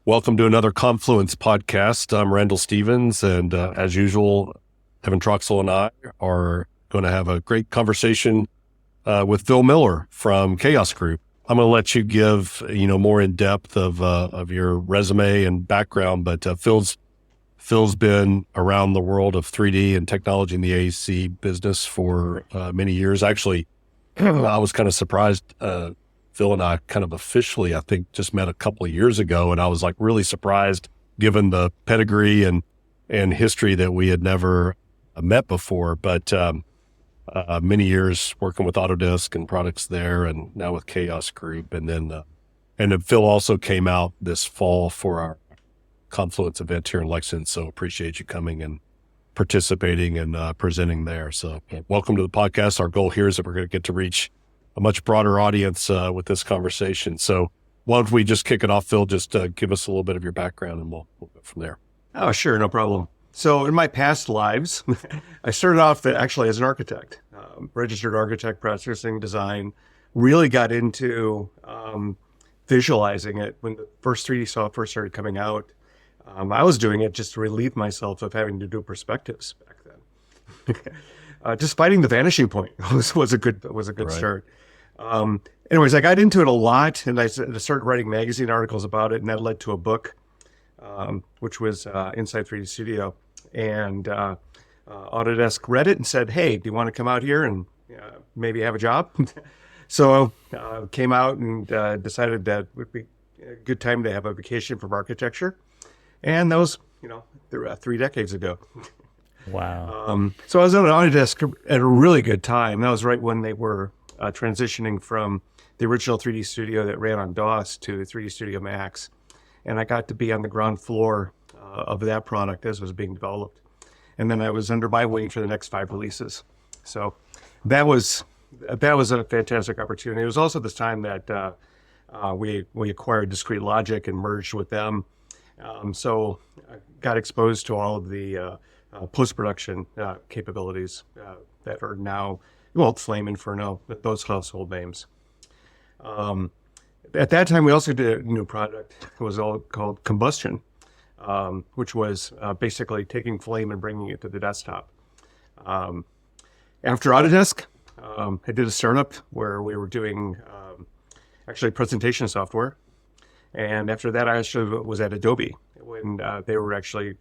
Welcome to another Confluence podcast. I'm Randall Stevens, and as usual, Evan Troxel and I are going to have a great conversation with Phil Miller from Chaos Group. I'm going to let you give more in depth of your resume and background, but Phil's been around the world of 3D and technology in the AEC business for many years. Actually, I was kind of surprised. Phil and I kind of officially, I think, just met a couple of years ago, and I was like really surprised given the pedigree and history that we had never met before. But many years working with Autodesk and products there, and now with Chaos Group, and then Phil also came out this fall for our Confluence event here in Lexington. So appreciate you coming and participating and presenting there. So welcome to the podcast. Our goal here is that we're going to get to reach a much broader audience with this conversation. So why don't we just kick it off, Phil? Just give us a little bit of your background and we'll go from there. Oh, sure. No problem. So in my past lives, I started off actually as an architect, registered architect, processing design, really got into visualizing it when the first 3D software started coming out. I was doing it just to relieve myself of having to do perspectives back then. Just finding the vanishing point was a good right. Start. Anyways, I got into it a lot, and I started writing magazine articles about it, and that led to a book, which was Inside 3D Studio. And Autodesk read it and said, "Hey, do you want to come out here and maybe have a job?" So came out and decided that it would be a good time to have a vacation from architecture, and that was 3 decades ago. Wow. So I was at Autodesk at a really good time. That was right when they were transitioning from the original 3D Studio that ran on DOS to 3D Studio Max. And I got to be on the ground floor of that product as it was being developed. And then I was under my wing for the next 5 releases. So that was a fantastic opportunity. It was also this time that we acquired Discrete Logic and merged with them. So I got exposed to all of the post-production capabilities that are now, Flame, Inferno, those household names. At that time, we also did a new product. It was all called Combustion, which was basically taking Flame and bringing it to the desktop. After Autodesk, I did a startup where we were doing actually presentation software. And after that, I actually was at Adobe when they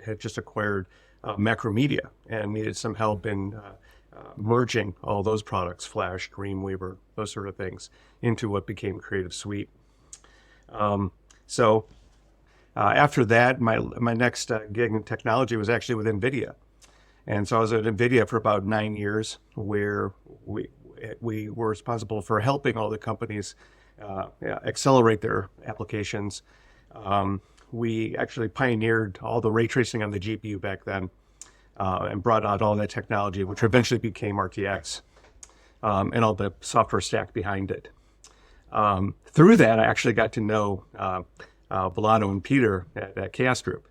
had just acquired Macromedia and needed some help in merging all those products, Flash, Dreamweaver, those sort of things, into what became Creative Suite. So after that, my next gig in technology was actually with NVIDIA. And so I was at NVIDIA for about 9 years, where we were responsible for helping all the companies accelerate their applications. We actually pioneered all the ray tracing on the GPU back then, and brought out all that technology, which eventually became RTX, and all the software stack behind it. Through that, I actually got to know Villano and Peter at Chaos Group.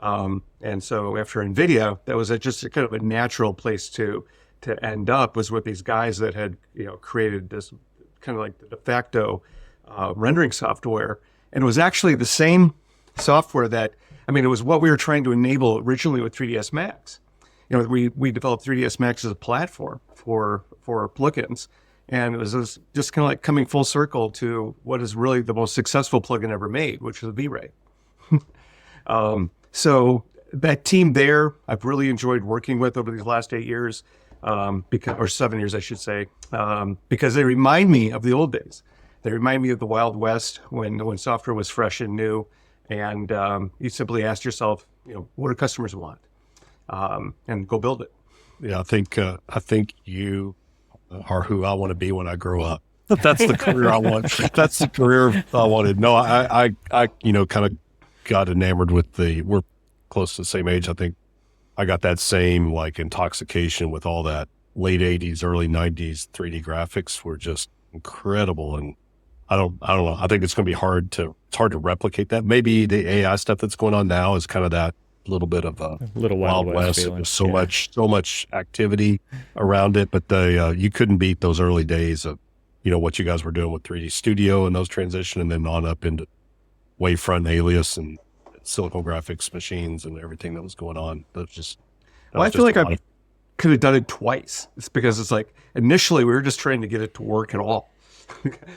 And so after NVIDIA, that was just kind of a natural place to end up, was with these guys that had created this kind of like the de facto rendering software. And it was actually the same software it was what we were trying to enable originally with 3ds Max. We developed 3ds Max as a platform for plugins. And it was just kind of like coming full circle to what is really the most successful plugin ever made, which is V-Ray. So that team there, I've really enjoyed working with over these last 8 years, or 7 years, I should say, because they remind me of the old days. They remind me of the Wild West when software was fresh and new, and you simply ask yourself, what do customers want, and go build it. Yeah, I think you are who I want to be when I grow up. That's the career I want. That's the career I wanted. No, I kind of got enamored with we're close to the same age. I think I got that same like intoxication with all that late 80s, early 90s 3D graphics were just incredible. And I don't know. I think it's going to be hard to replicate that. Maybe the AI stuff that's going on now is kind of that little bit of a little Wild West. There's so much activity around it, but you couldn't beat those early days of, what you guys were doing with 3D Studio and those transition, and then on up into wavefront alias and silicon graphics machines and everything that was going on. I feel like I could have done it twice. It's because it's like initially we were just trying to get it to work at all.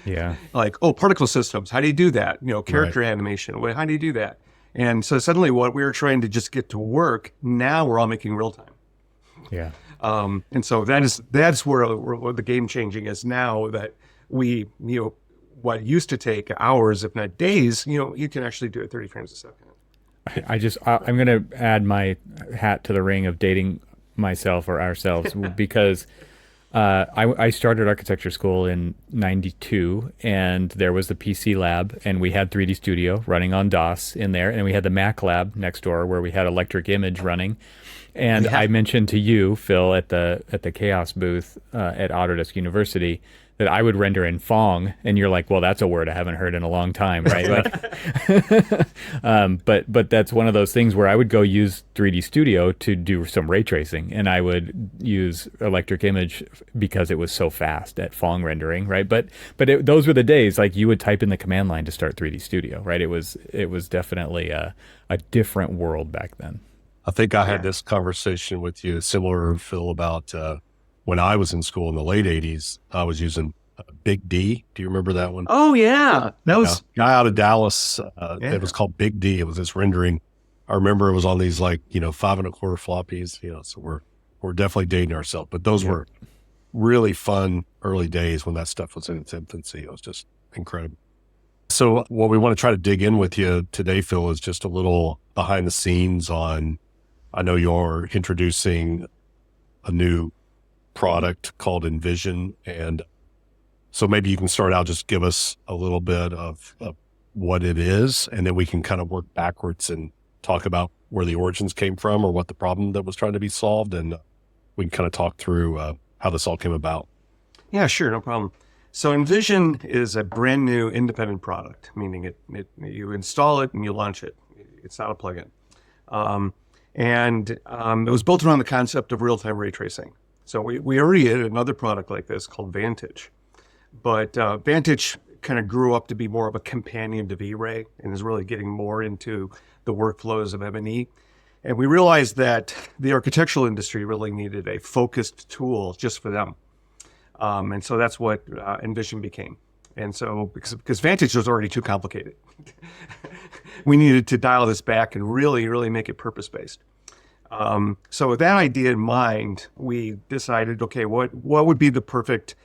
Yeah. Like, particle systems, how do you do that? Character animation, how do you do that? And so suddenly what we were trying to just get to work, now we're all making real time. Yeah. And so that's where the game changing is now, that we, what used to take hours, if not days, you can actually do it 30 frames a second. I'm going to add my hat to the ring of dating myself or ourselves because I started architecture school in '92, and there was the PC lab, and we had 3D Studio running on DOS in there, and we had the Mac lab next door where we had Electric Image running. And I mentioned to you, Phil, at the Chaos booth at Autodesk University, that I would render in Phong, and you're like, well, that's a word I haven't heard in a long time, right? But that's one of those things where I would go use 3D Studio to do some ray tracing, and I would use Electric Image because it was so fast at Phong rendering, right? But those were the days, like you would type in the command line to start 3D Studio, right? It was definitely a different world back then. I think I had this conversation with you, similar, Phil, about when I was in school in the late 80s. I was using Big D. Do you remember that one? Oh, yeah. That was a guy out of Dallas. It was called Big D. It was this rendering. I remember it was on these 5 1/4 floppies, so we're definitely dating ourselves. But those were really fun early days when that stuff was in its infancy. It was just incredible. So what we want to try to dig in with you today, Phil, is just a little behind the scenes on, I know you're introducing a new product called Envision. And so maybe you can start out, just give us a little bit of what it is, and then we can kind of work backwards and talk about where the origins came from or what the problem that was trying to be solved. And we can kind of talk through how this all came about. Yeah, sure. No problem. So Envision is a brand new independent product, meaning you install it and you launch it. It's not a plugin. And it was built around the concept of real-time ray tracing. So we already had another product like this called Vantage. But Vantage kind of grew up to be more of a companion to V-Ray and is really getting more into the workflows of M&E. And we realized that the architectural industry really needed a focused tool just for them. And so that's what Envision became. And so because Vantage was already too complicated, we needed to dial this back and really, really make it purpose-based. So with that idea in mind, we decided, okay, what would be the perfect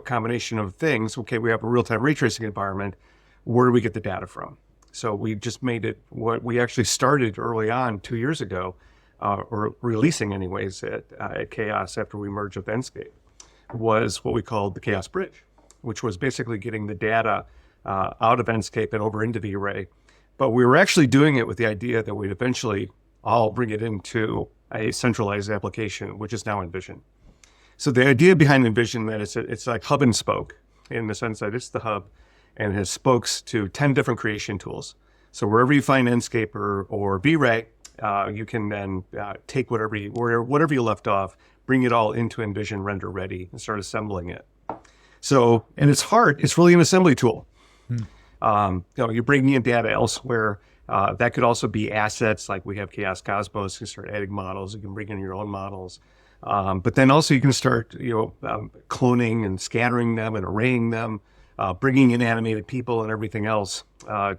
combination of things? Okay, we have a real-time ray tracing environment. Where do we get the data from? So we just made it what we actually started early on 2 years ago, or releasing anyways at Chaos after we merged with Enscape, was what we called the Chaos Bridge, which was basically getting the data out of Enscape and over into V-Ray. But we were actually doing it with the idea that we'd eventually all bring it into a centralized application, which is now Envision. So the idea behind Envision that it's like hub and spoke, in the sense that it's the hub and it has spokes to 10 different creation tools. So wherever you find Enscape or V-Ray, you can then take whatever you left off, bring it all into Envision render ready and start assembling it. So, and it's hard, it's really an assembly tool. You're bringing in data elsewhere. That could also be assets, like we have Chaos Cosmos. You can start adding models. You can bring in your own models. But then also you can start, cloning and scattering them and arraying them, bringing in animated people and everything else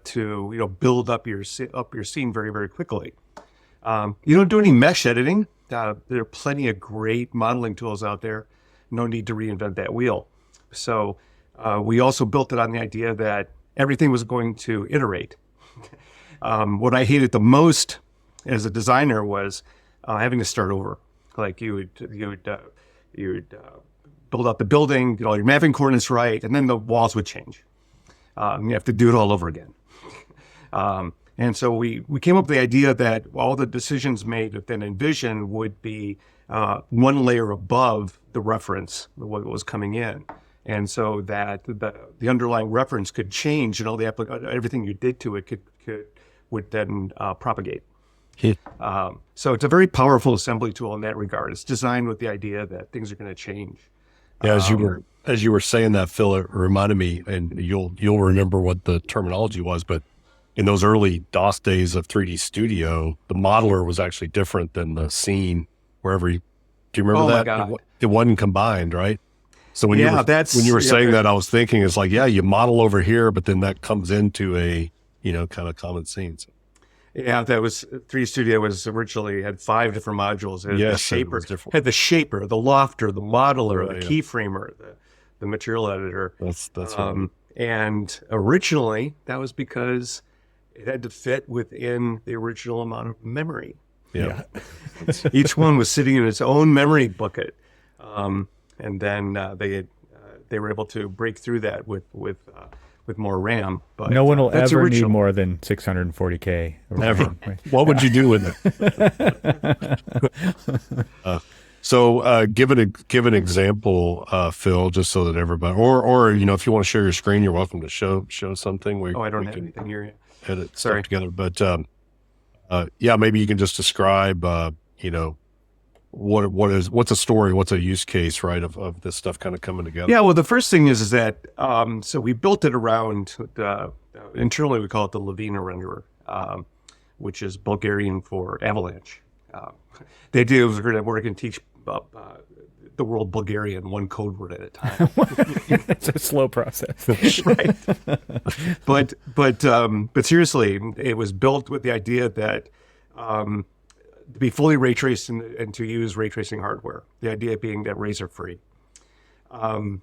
to, build up your scene very, very quickly. You don't do any mesh editing. There are plenty of great modeling tools out there. No need to reinvent that wheel. So we also built it on the idea that everything was going to iterate. What I hated the most as a designer was having to start over. Like you would build out the building, get all your mapping coordinates right, and then the walls would change. You have to do it all over again. And so we came up with the idea that all the decisions made within Envision would be one layer above the reference, what was coming in. And so that the underlying reference could change, and all the everything you did to it would then propagate. So it's a very powerful assembly tool in that regard. It's designed with the idea that things are going to change. Yeah, as you were saying that, Phil, it reminded me, and you'll remember what the terminology was, but in those early DOS days of 3D Studio, the modeler was actually different than the scene wherever you, do you remember Oh my that? God. It wasn't combined, right? So when Yeah, you were saying that, I was thinking it's like, yeah, you model over here, but then that comes into a, kind of common scene. So, Yeah, that was 3D Studio was originally had 5 different modules. It had yes, the shaper, it was different. had the shaper, the lofter, the modeler, Right, the yeah. keyframer, the material editor. That's right. And originally, that was because it had to fit within the original amount of memory. Yeah. Each one was sitting in its own memory bucket, and then they were able to break through that with more RAM. But No one will that's ever original. need more than 640K. Never. What would you do with it? So give an example, Phil, just so that everybody, or if you want to share your screen, you're welcome to show something. Oh, I don't we have can anything here yet. edit Sorry. stuff together. But yeah, maybe you can just describe, what's a story, what's a use case, right, of this stuff kind of coming together. Yeah, well, the first thing is that so we built it around internally we call it the Lavina renderer, which is Bulgarian for avalanche. The idea was we're going to teach the world Bulgarian, one code word at a time. It's a slow process. Right. But seriously, it was built with the idea that to be fully ray traced and to use ray tracing hardware. The idea being that rays are free.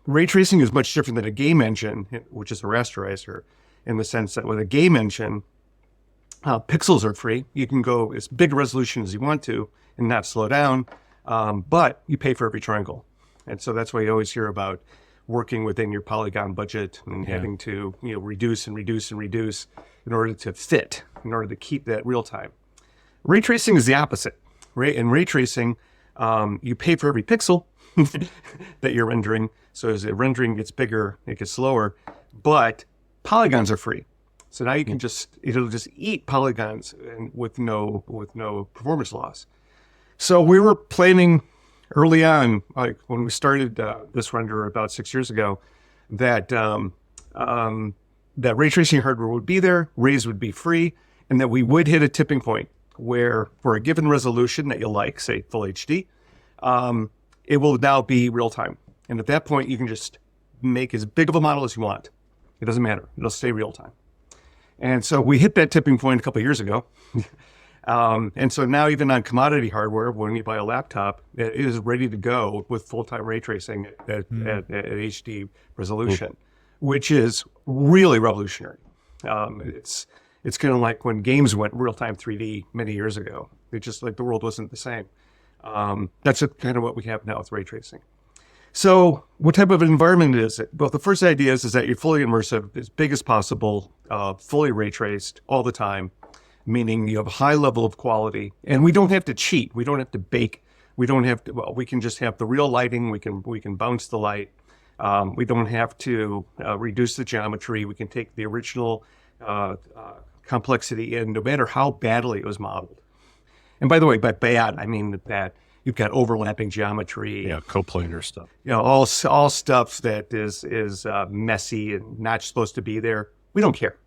Ray tracing is much different than a game engine, which is a rasterizer, in the sense that with a game engine, pixels are free. You can go as big a resolution as you want to and not slow down, but you pay for every triangle. And so that's why you always hear about working within your polygon budget and having to reduce and reduce and reduce in order to fit, in order to keep that real time. Ray tracing is the opposite. In ray tracing, you pay for every pixel that you're rendering. So as the rendering gets bigger, it gets slower, but polygons are free. So now you can it'll just eat polygons and with no performance loss. So we were planning early on, like when we started this renderer about 6 years ago, that that ray tracing hardware would be there, rays would be free, and that we would hit a tipping point where for a given resolution that you like, say full HD, it will now be real time. And at that point, you can just make as big of a model as you want. It doesn't matter. It'll stay real time. And so we hit that tipping point a couple of years ago. And so now even on commodity hardware, when you buy a laptop, it is ready to go with full-time ray tracing at HD resolution, which is really revolutionary. It's kind of like when games went real-time 3D many years ago. It just like the world wasn't the same. That's kind of what we have now with ray tracing. So what type of environment is it? Well, the first idea is that you're fully immersive, as big as possible, fully ray traced all the time, meaning you have a high level of quality. And we don't have to cheat. We don't have to bake. We don't have to, we can just have the real lighting. We can bounce the light. We don't have to reduce the geometry. We can take the original complexity in no matter how badly it was modeled. And by the way, by bad, I mean that you've got overlapping geometry. Yeah, coplanar stuff. All stuff that is messy and not supposed to be there. We don't care.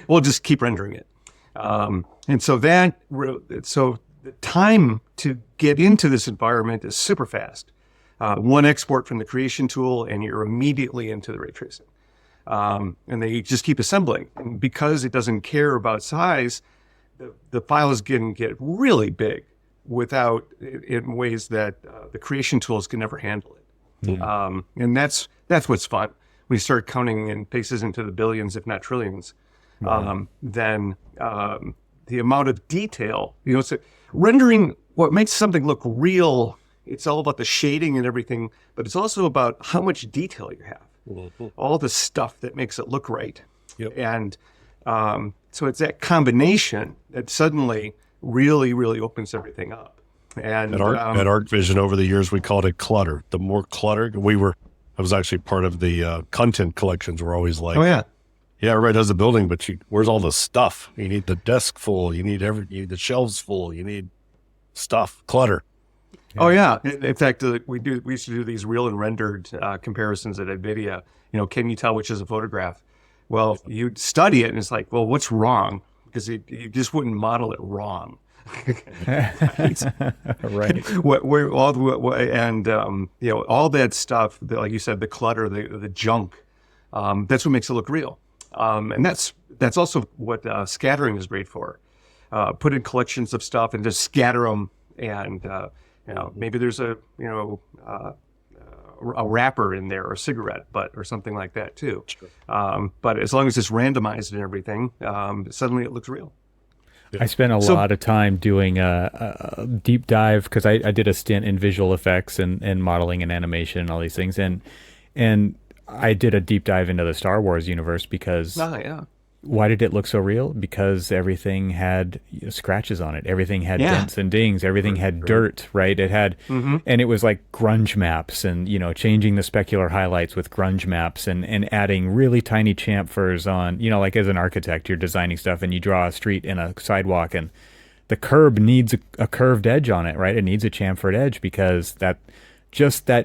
We'll just keep rendering it. And so the time to get into this environment is super fast. One export from the creation tool, and you're immediately into the ray tracing. And they just keep assembling. And because it doesn't care about size, the files can get really big without in ways that the creation tools can never handle it. Mm-hmm. And that's what's fun. When you start counting in places into the billions, if not trillions, then the amount of detail, so rendering, what makes something look real, it's all about the shading and everything, but it's also about how much detail you have. Mm-hmm. All the stuff that makes it look right. Yep. And so it's that combination that suddenly really, really opens everything up. And at ArtVision over the years, we called it clutter. The more clutter, I was actually part of the content collections. We're always like, oh yeah, everybody does the building, but where's all the stuff? You need the desk full. You need the shelves full. You need stuff, clutter. Yeah. Oh yeah. In fact, we used to do these real and rendered comparisons at NVIDIA. Can you tell which is a photograph? Well, you'd study it and it's like, well, what's wrong? Because you just wouldn't model it wrong. Right. All that stuff, like you said, the clutter, the junk, that's what makes it look real. And that's also what scattering is great for. Put in collections of stuff and just scatter them, and maybe there's a wrapper in there or a cigarette butt or something like that too. Sure. But as long as it's randomized and everything, suddenly it looks real. I spent a lot of time doing a deep dive because I did a stint in visual effects and modeling and animation and all these things, and I did a deep dive into the Star Wars universe because why did it look so real? Because everything had scratches on it. Everything had dents and dings. Everything had dirt, right? It had, and it was like grunge maps and, changing the specular highlights with grunge maps and adding really tiny chamfers on, like as an architect, you're designing stuff and you draw a street and a sidewalk and the curb needs a curved edge on it, right? It needs a chamfered edge because that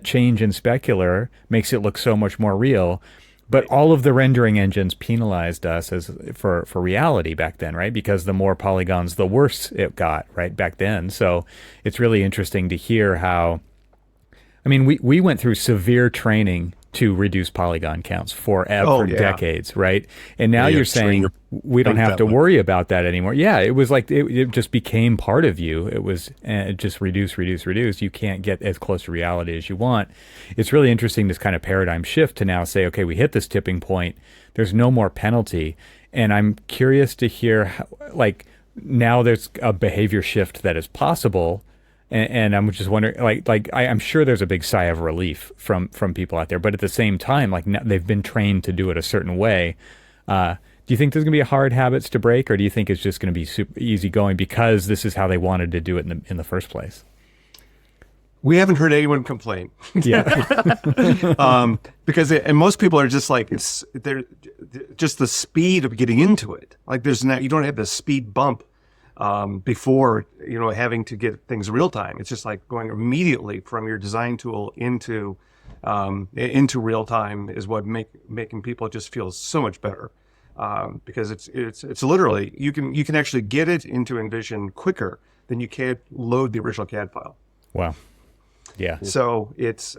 change in specular makes it look so much more real. But all of the rendering engines penalized us for reality back then, right? Because the more polygons, the worse it got, right, back then. So it's really interesting to hear how, we went through severe training to reduce polygon counts for decades, right? And now you're saying we don't have to worry about that anymore. Yeah, it was like it just became part of you. It was just reduce. You can't get as close to reality as you want. It's really interesting, this kind of paradigm shift to now say, okay, we hit this tipping point. There's no more penalty. And I'm curious to hear how, now there's a behavior shift that is possible. And I'm just wondering, I'm sure there's a big sigh of relief from people out there, but at the same time, now they've been trained to do it a certain way. Do you think there's going to be hard habits to break, or do you think it's just going to be super easy going because this is how they wanted to do it in the first place? We haven't heard anyone complain. Yeah, because and most people are just like they're just the speed of getting into it. Like you don't have the speed bump. Before having to get things real time. It's just like going immediately from your design tool into real time is what making people just feel so much better, because it's literally you can actually get it into Envision quicker than you can load the original CAD file. Wow. Yeah. So it's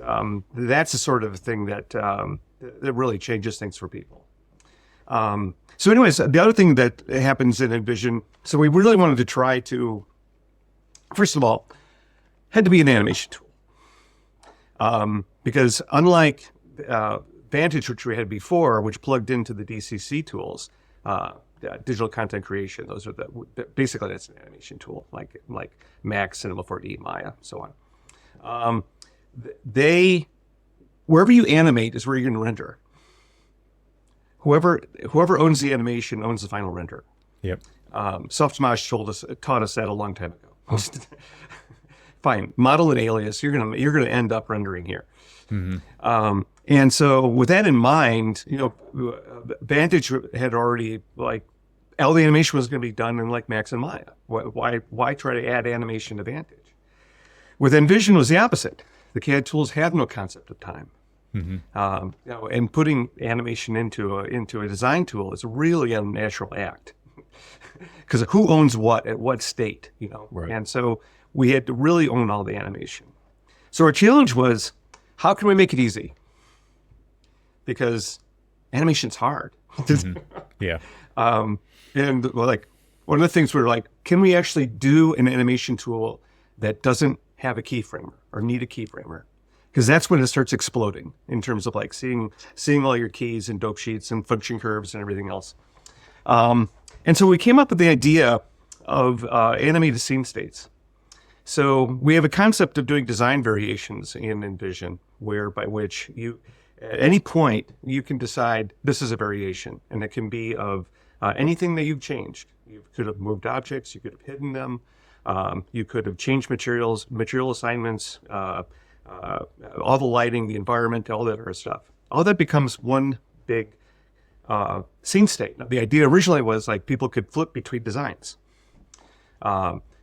that's the sort of thing that really changes things for people. So anyways, the other thing that happens in Envision, so we really wanted to try to, first of all, had to be an animation tool. Because unlike Vantage, which we had before, which plugged into the DCC tools, digital content creation, those are basically that's an animation tool, like Max, Cinema 4D, Maya, so on. Wherever you animate is where you're going to render. Whoever owns the animation owns the final render. Yep. Softimage taught us that a long time ago. Fine, model an alias. You're gonna end up rendering here. Mm-hmm. And so with that in mind, Vantage had already all the animation was going to be done in Max and Maya. Why try to add animation to Vantage? With Envision was the opposite. The CAD tools had no concept of time. Mm-hmm. And putting animation into a design tool is really a natural act, because who owns what at what state, Right. And so we had to really own all the animation. So our challenge was, how can we make it easy? Because animation's hard. Mm-hmm. Yeah. And one of the things we're can we actually do an animation tool that doesn't have a keyframer or need a keyframer? Because that's when it starts exploding in terms of seeing all your keys and dope sheets and function curves and everything else. And so we came up with the idea of animated scene states. So we have a concept of doing design variations in Envision, by which you, at any point, you can decide this is a variation, and it can be of anything that you've changed. You could have moved objects, you could have hidden them, you could have changed material assignments, all the lighting, the environment, all that other stuff. All that becomes one big scene state. Now, the idea originally was people could flip between designs.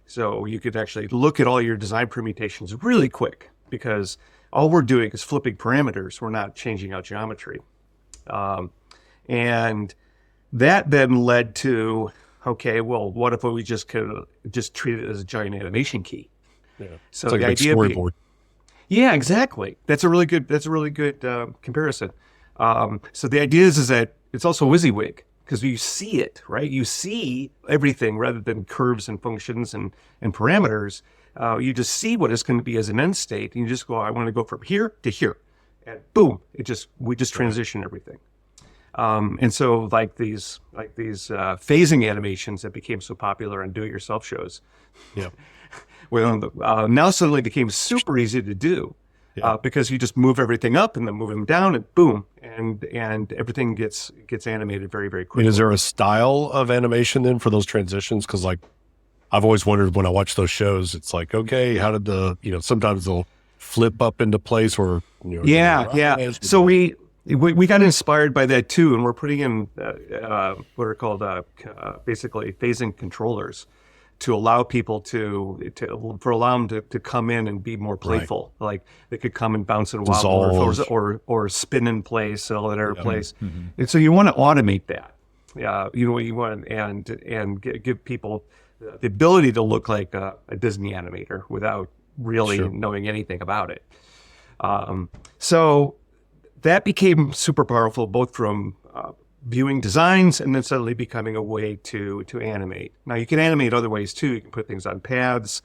So you could actually look at all your design permutations really quick, because all we're doing is flipping parameters. We're not changing out geometry. And that then led to, okay, well, what if we just could just treat it as a giant animation key? Yeah. So It's like the a big idea storyboard. yeah, exactly. That's a really good comparison. So the idea is that it's also WYSIWYG because you see it, right? You see everything rather than curves and functions and parameters. You just see what it's going to be as an end state, and you just go, I want to go from here to here, and boom, we just transition everything. And so like these phasing animations that became so popular on do-it-yourself shows. Yeah. Well, now suddenly became super easy to do because you just move everything up and then move them down and boom, and everything gets animated very, very quickly. And is there a style of animation then for those transitions? Because like I've always wondered when I watch those shows, it's like, okay, how did sometimes they'll flip up into place or yeah. So we got inspired by that too, and we're putting in what are called basically phasing controllers to allow people to allow them to come in and be more playful. Right. Like they could come and bounce and wobble or spin in place, all that other place. Mm-hmm. And so you want to automate that. You want and give people the ability to look like a Disney animator without really knowing anything about it. So that became super powerful, both from viewing designs and then suddenly becoming a way to animate. Now you can animate other ways too. You can put things on paths.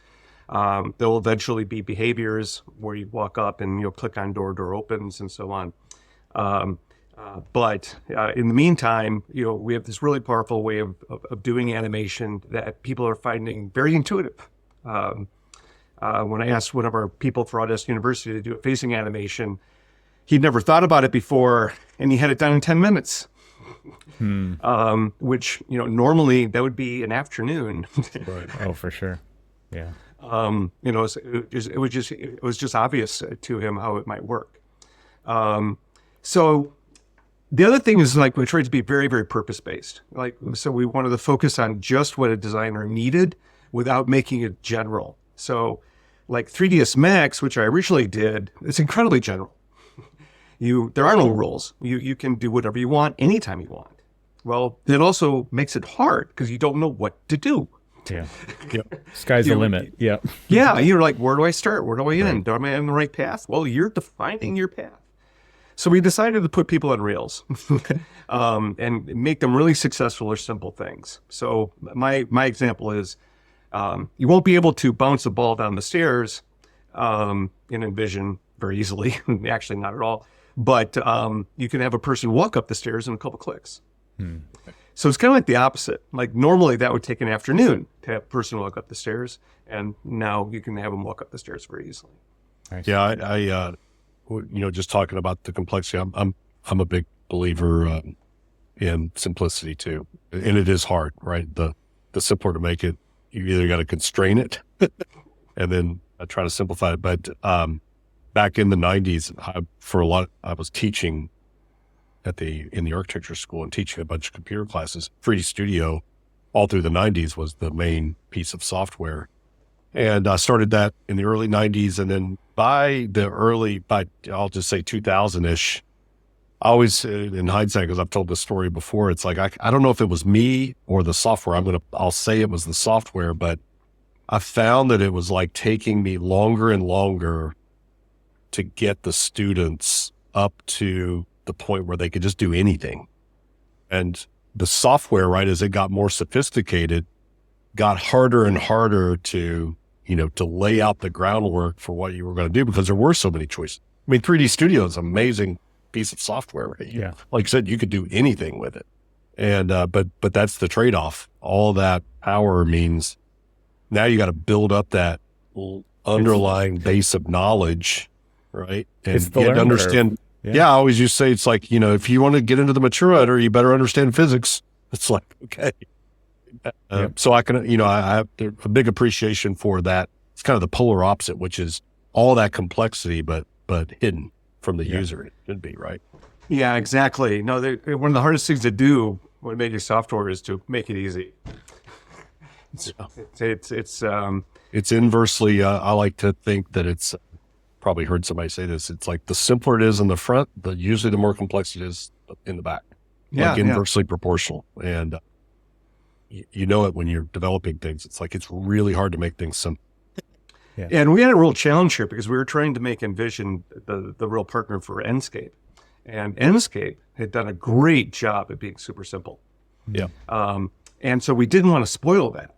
There will eventually be behaviors where you walk up and you'll click on door opens and so on. But in the meantime, we have this really powerful way of doing animation that people are finding very intuitive. When I asked one of our people for Autodesk University to do a phasing animation, he'd never thought about it before, and he had it done in 10 minutes. Which normally that would be an afternoon. Right. Oh, for sure. Yeah. It was just obvious to him how it might work. So the other thing is we tried to be very, very purpose-based. So we wanted to focus on just what a designer needed without making it general. So 3ds Max, which I originally did, it's incredibly general. There are no rules. You can do whatever you want anytime you want. Well, it also makes it hard because you don't know what to do. Yeah. Yep. Sky's the limit. Yeah. Yeah. You're like, where do I start? Where do I end? Am I on the right path? Well, you're defining your path. So we decided to put people on rails and make them really successful or simple things. So my example is you won't be able to bounce a ball down the stairs in Envision very easily. Actually, not at all. But you can have a person walk up the stairs in a couple clicks. So it's kind of like the opposite. Normally that would take an afternoon to have a person walk up the stairs, and now you can have them walk up the stairs very easily. Nice. Yeah, I just talking about the complexity. I'm a big believer in simplicity too, and it is hard, right? The simpler to make it, you either got to constrain it, and then try to simplify it. But back in the 90s, I was teaching in the architecture school and teaching a bunch of computer classes. 3D Studio all through the 90s was the main piece of software. And I started that in the early 90s. And then by I'll just say 2000-ish, I always, in hindsight, because I've told this story before, it's like, I don't know if it was me or the software. I'll say it was the software, but I found that it was taking me longer and longer to get the students up to the point where they could just do anything. And the software, right, as it got more sophisticated, got harder and harder to lay out the groundwork for what you were going to do because there were so many choices. I mean, 3D Studio is an amazing piece of software, right? Yeah. Like I said, you could do anything with it. And, but that's the trade-off. All that power means now you got to build up that underlying base of knowledge, right? And it's the you have to learning understand. curve. Yeah. I always used to say, it's like, if you want to get into the mature editor, you better understand physics. It's like, okay. So I can, I have a big appreciation for that. It's kind of the polar opposite, which is all that complexity, but hidden from the user. It should be, right? Yeah, exactly. No, one of the hardest things to do when making software is to make it easy. It's inversely. I like to think that it's probably heard somebody say this. It's like the simpler it is in the front, usually the more complex it is in the back. Yeah, like inversely proportional. And you know it when you're developing things. It's like it's really hard to make things simple. Yeah. And we had a real challenge here because we were trying to make Envision the real partner for Enscape. And Enscape had done a great job at being super simple. Yeah. And so we didn't want to spoil that.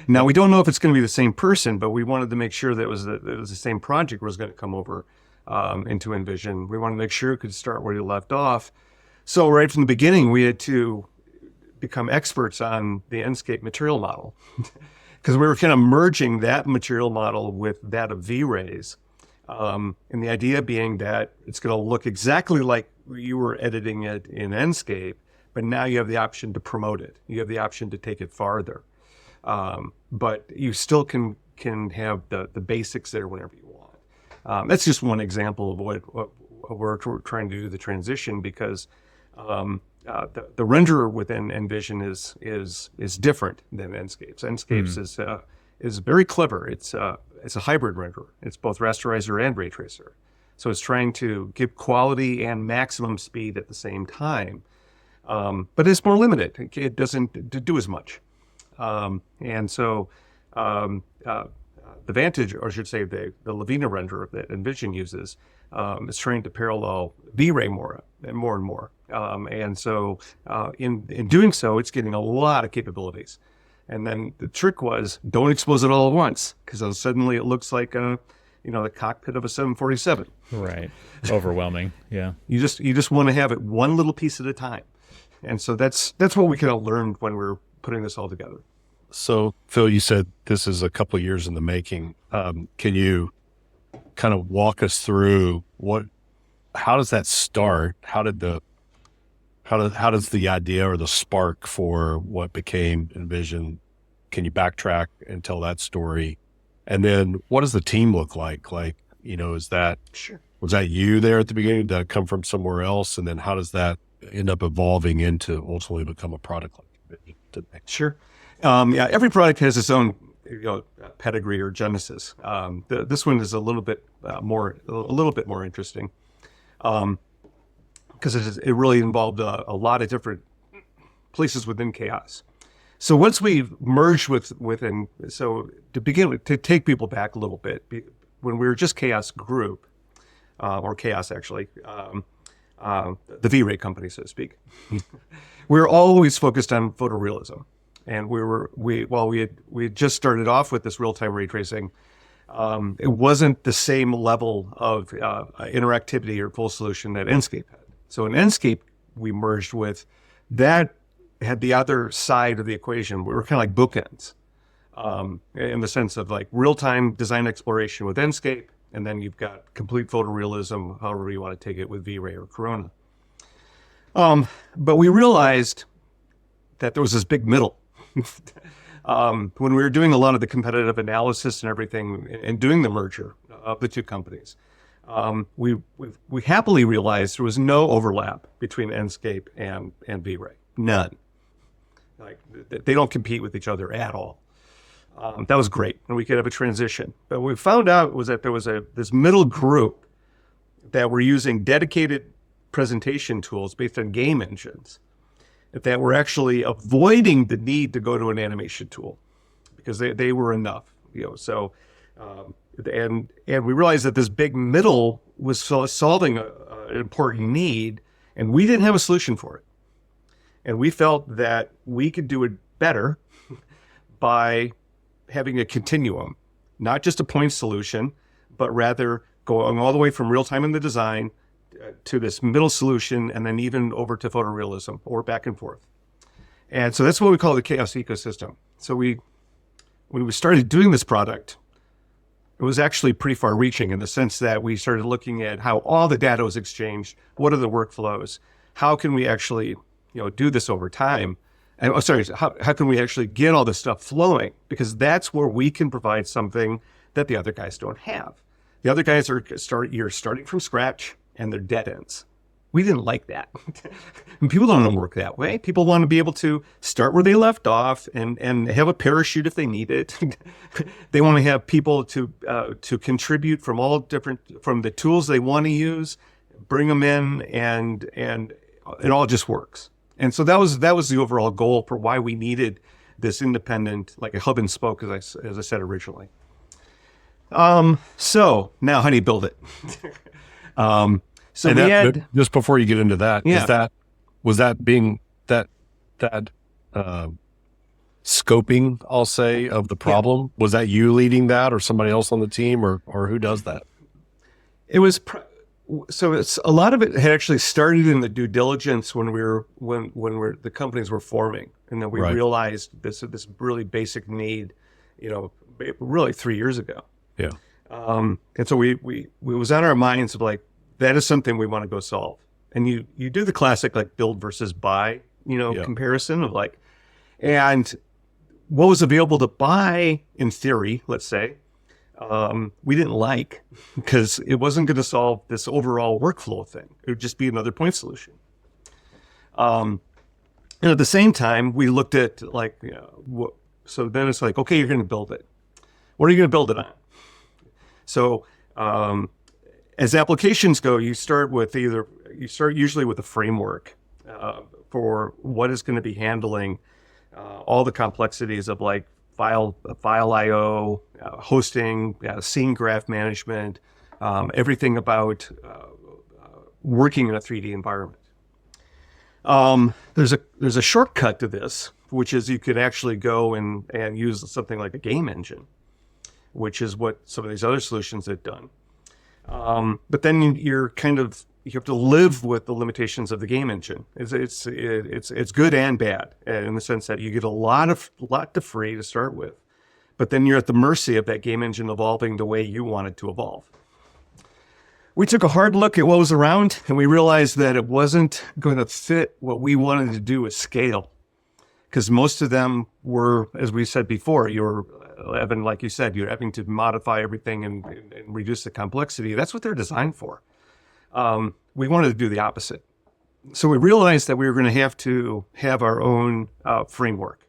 Now, we don't know if it's going to be the same person, but we wanted to make sure that it was the same project was going to come over into Envision. We wanted to make sure it could start where you left off. So right from the beginning, we had to become experts on the Enscape material model because we were kind of merging that material model with that of V-Rays. And the idea being that it's going to look exactly like you were editing it in Enscape, but now you have the option to promote it. You have the option to take it farther. But you still can have the basics there whenever you want. That's just one example of what we're trying to do the transition, because the renderer within Envision is different than Enscape's. Enscape's is very clever. It's a hybrid renderer. It's both rasterizer and ray tracer. So it's trying to give quality and maximum speed at the same time. But it's more limited. It doesn't do as much. And so the Vantage, or I should say the Lavina renderer that Envision uses, is trying to parallel V-Ray more and more. And so in doing so, it's getting a lot of capabilities. And then the trick was, don't expose it all at once, because suddenly it looks like the cockpit of a 747. Right. Overwhelming. Yeah. You just want to have it one little piece at a time. And so that's what we kind of learned when we were putting this all together. So, Phil, you said this is a couple of years in the making. Can you kind of walk us through how does that start? How does the idea or the spark for what became Envision? Can you backtrack and tell that story? And then what does the team look like? Like, was that you there at the beginning? Did that come from somewhere else? And then how does that end up evolving into ultimately become a product like Envision today? Sure. Every product has its own pedigree or genesis. This one is a little bit more interesting because it really involved a lot of different places within Chaos. So once we merged so to begin with, to take people back a little bit, when we were just Chaos Group, or Chaos actually, the V-Ray company, so to speak, we were always focused on photorealism. And we had just started off with this real-time ray tracing. It wasn't the same level of interactivity or full solution that Enscape had. So in Enscape, we merged with that, had the other side of the equation. We were kind of like bookends in the sense of like real-time design exploration with Enscape, and then you've got complete photorealism, however you want to take it, with V-Ray or Corona. But we realized that there was this big middle. When we were doing a lot of the competitive analysis and everything and doing the merger of the two companies, we happily realized there was no overlap between Enscape and V-Ray. None. Like, they don't compete with each other at all. That was great, and we could have a transition. But what we found out was that there was this middle group that were using dedicated presentation tools based on game engines that were actually avoiding the need to go to an animation tool because they were enough, So, and we realized that this big middle was solving an important need, and we didn't have a solution for it. And we felt that we could do it better by having a continuum, not just a point solution, but rather going all the way from real time in the design to this middle solution, and then even over to photorealism or back and forth. And so that's what we call the Chaos ecosystem. So when we started doing this product, it was actually pretty far reaching in the sense that we started looking at how all the data was exchanged. What are the workflows? How can we actually, do this over time? And how can we actually get all this stuff flowing? Because that's where we can provide something that the other guys don't have. The other guys you're starting from scratch, and they're dead ends. We didn't like that. People don't work that way. People want to be able to start where they left off and have a parachute if they need it. They want to have people to contribute from the tools they want to use, bring them in and it all just works. And so that was the overall goal for why we needed this independent, like a hub and spoke, as I said originally. So now how do you build it? So and we that, had, just before you get into that, Yeah. was that being that scoping, I'll say, of the problem? Was that you leading that, or somebody else on the team, or who does that? it was, so it's a lot of it had actually started in the due diligence when the companies were forming, and then we Right. realized this really basic need, really 3 years ago. Yeah. And so we was on our minds of like, that is something we want to go solve. And you do the classic like build versus buy, Yeah. comparison of like, and what was available to buy in theory, let's say, we didn't like, because it wasn't going to solve this overall workflow thing. It would just be another point solution. And at the same time, we looked at like, so then it's like, okay, you're going to build it. What are you going to build it on? So as applications go, you start usually with a framework for what is going to be handling all the complexities of like file IO, hosting, scene graph management, everything about working in a 3D environment. There's a shortcut to this, which is you could actually go and use something like a game engine, which is what some of these other solutions have done. But then you have to live with the limitations of the game engine. It's good and bad, in the sense that you get a lot to free to start with, but then you're at the mercy of that game engine evolving the way you want it to evolve. We took a hard look at what was around, and we realized that it wasn't going to fit what we wanted to do at scale, because most of them were, as we said before, Evan, like you said, you're having to modify everything and reduce the complexity. That's what they're designed for. We wanted to do the opposite. So we realized that we were going to have our own framework.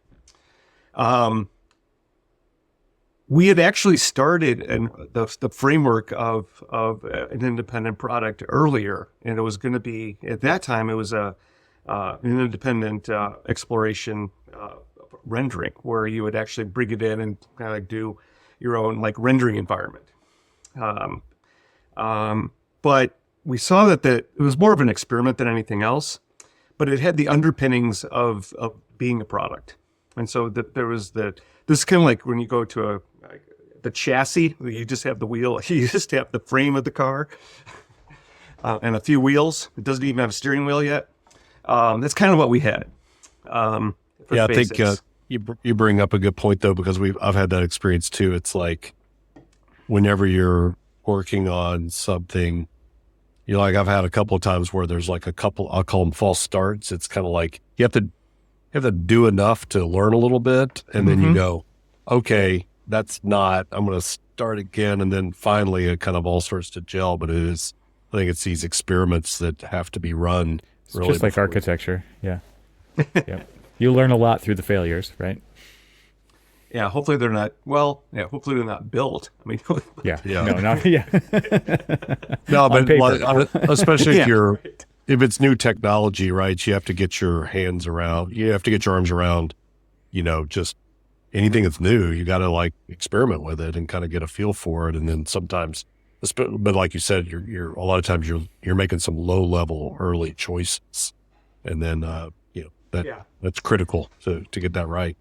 We had actually started the framework of an independent product earlier, and it was going to be, at that time, it was an independent exploration rendering, where you would actually bring it in and kind of do your own like rendering environment. But we saw that it was more of an experiment than anything else, but it had the underpinnings of being a product. And so there was this is kind of like when you go to the chassis, you just have the wheel, you just have the frame of the car and a few wheels. It doesn't even have a steering wheel yet. That's kind of what we had. I think you bring up a good point though, because I've had that experience too. It's like whenever you're working on something, I've had a couple of times where there's like I'll call them false starts. It's kind of like you have to do enough to learn a little bit, and then you go, okay, I'm going to start again, and then finally it kind of all starts to gel. But I think it's these experiments that have to be run. It's really just like architecture, yeah. Yep. You learn a lot through the failures, right? Yeah, hopefully they're not. Well, yeah, hopefully they're not built. I mean, yeah. No, but especially if it's new technology, right? You have to get your hands around. You have to get your arms around. Just anything that's new. You got to like experiment with it and kind of get a feel for it. And then sometimes, but like you said, you're a lot of times you're making some low level early choices, and then that's critical to get that right.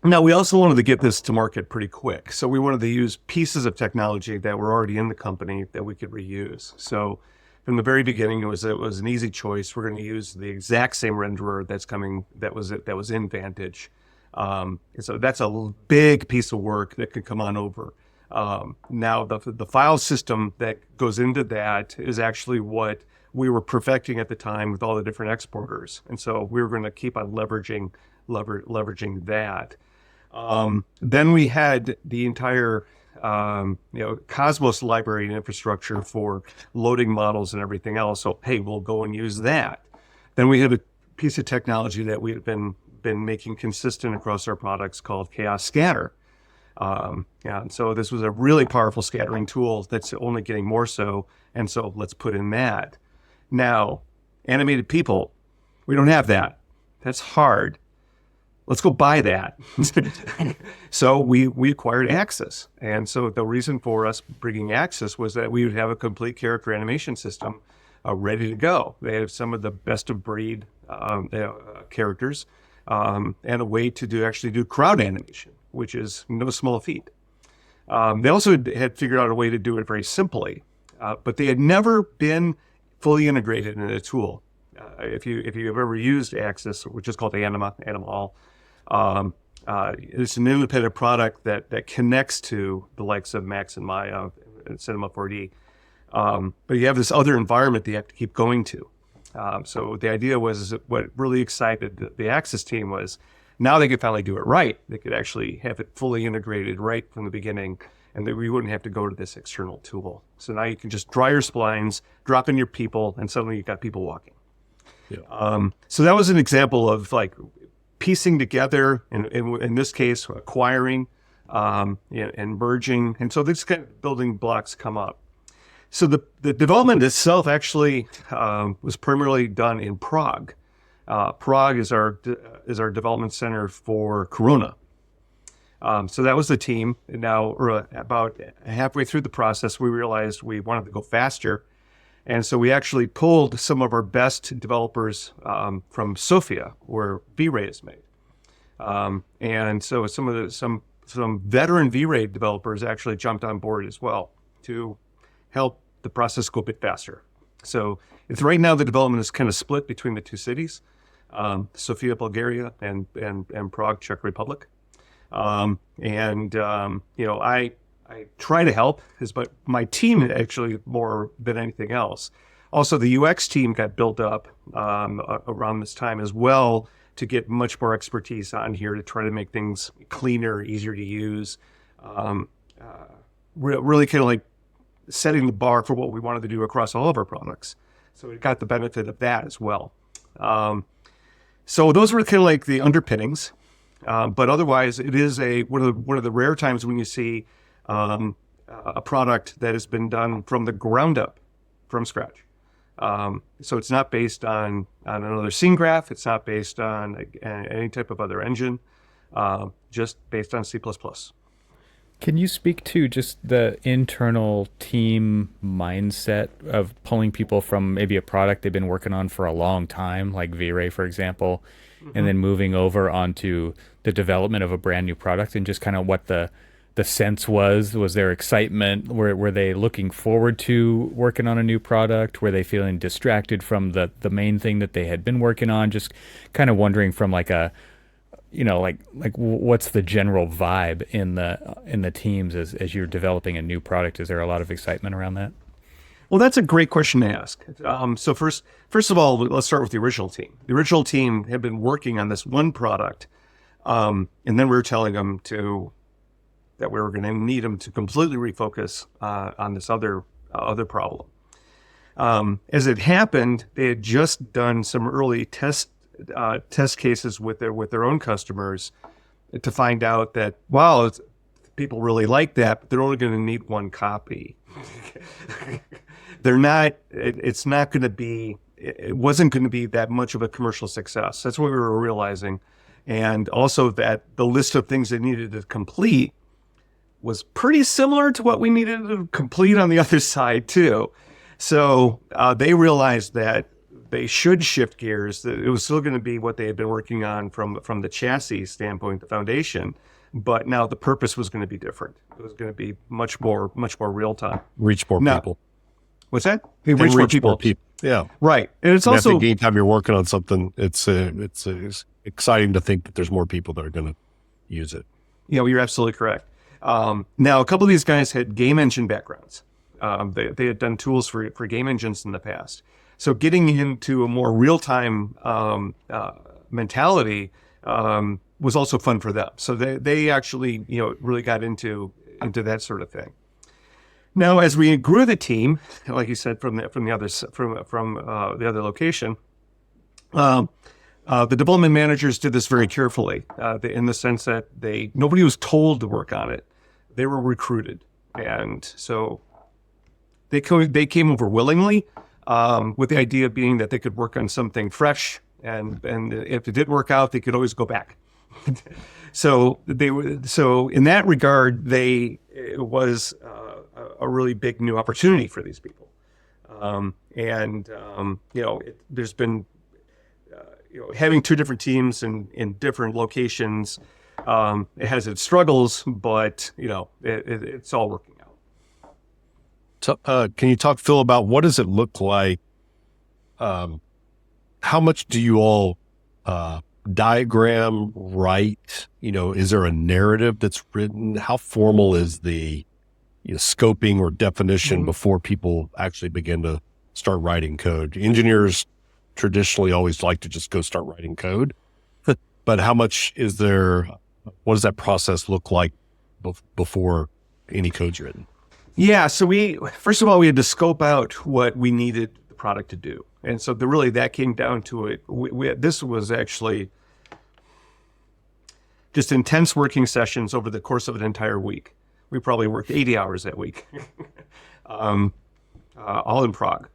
Now, we also wanted to get this to market pretty quick. So we wanted to use pieces of technology that were already in the company that we could reuse. So from the very beginning, it was an easy choice. We're going to use the exact same renderer that was in Vantage. So that's a big piece of work that could come on over. Now, the file system that goes into that is actually what we were perfecting at the time with all the different exporters. And so we were going to keep on leveraging that. Then we had the entire Cosmos library and infrastructure for loading models and everything else. So, hey, we'll go and use that. Then we had a piece of technology that we had been making consistent across our products called Chaos Scatter. And so this was a really powerful scattering tool that's only getting more so. And so let's put in that. Now, animated people. We don't have that. That's hard. Let's go buy that. So we acquired Axis. And so the reason for us bringing Axis was that we would have a complete character animation system ready to go. They have some of the best of breed characters and a way to actually do crowd animation, which is no small feat. They also had figured out a way to do it very simply, but they had never been fully integrated in a tool. If you've ever used Axis, which is called Animal, it's an independent product that connects to the likes of Max and Maya and Cinema 4D. But you have this other environment that you have to keep going to. So the idea was what really excited the Axis team was now they could finally do it right. They could actually have it fully integrated right from the beginning, and that we wouldn't have to go to this external tool. So now you can just draw your splines, drop in your people, and suddenly you've got people walking. Yeah. So that was an example of like piecing together, and in this case, acquiring and merging. And so these kind of building blocks come up. So the development itself actually was primarily done in Prague. Prague is our development center for Corona. So that was the team. And now about halfway through the process, we realized we wanted to go faster. And so we actually pulled some of our best developers from Sofia, where V-Ray is made. And so some veteran V-Ray developers actually jumped on board as well to help the process go a bit faster. So it's right now the development is kind of split between the two cities, Sofia, Bulgaria, and Prague, Czech Republic. I try to help, but my team actually more than anything else. Also, the UX team got built up around this time as well to get much more expertise on here to try to make things cleaner, easier to use. Really kind of like setting the bar for what we wanted to do across all of our products. So we got the benefit of that as well. So those were kind of like the underpinnings. But otherwise, it is one of the rare times when you see a product that has been done from the ground up, from scratch. So it's not based on another scene graph. It's not based on any type of other engine, just based on C++. Can you speak to just the internal team mindset of pulling people from maybe a product they've been working on for a long time, like V-Ray, for example, and then moving over onto the development of a brand new product, and just kind of what the sense was? Was there excitement? Were they looking forward to working on a new product? Were they feeling distracted from the main thing that they had been working on? Just kind of wondering from like a, like what's the general vibe in the teams as you're developing a new product? Is there a lot of excitement around that? Well, that's a great question to ask. So first of all, let's start with the original team. The original team had been working on this one product, and then we were telling them that we were going to need them to completely refocus on this other problem. As it happened, they had just done some early test cases with their own customers to find out that, wow, people really like that, but they're only going to need one copy. It wasn't going to be that much of a commercial success. That's what we were realizing. And also that the list of things they needed to complete was pretty similar to what we needed to complete on the other side too. So they realized that they should shift gears, that it was still going to be what they had been working on from the chassis standpoint, the foundation, but now the purpose was going to be different. It was going to be much more real time. Reach more people. What's that? Reach more people. Yeah. Right. And it's also, I think anytime you're working on something, it's exciting to think that there's more people that are going to use it. Yeah, well, you're absolutely correct. Now, a couple of these guys had game engine backgrounds. They had done tools for game engines in the past. So getting into a more real-time mentality was also fun for them. So they actually really got into that sort of thing. Now, as we grew the team, like you said, from the other location, the development managers did this very carefully, in the sense that nobody was told to work on it. They were recruited, and so they came over willingly, with the idea being that they could work on something fresh, and if it didn't work out, they could always go back. So in that regard, it was a really big new opportunity for these people. There's been having two different teams in different locations. It has its struggles, but it's all working out. So, can you talk, Phil, about what does it look like? How much do you all diagram, write? Is there a narrative that's written? How formal is the scoping or definition before people actually begin to start writing code? Engineers traditionally always like to just go start writing code, but how much is there? What does that process look like before any code's written? Yeah, so first of all, we had to scope out what we needed the product to do. And so that came down to it. This was actually just intense working sessions over the course of an entire week. We probably worked 80 hours that week, all in Prague.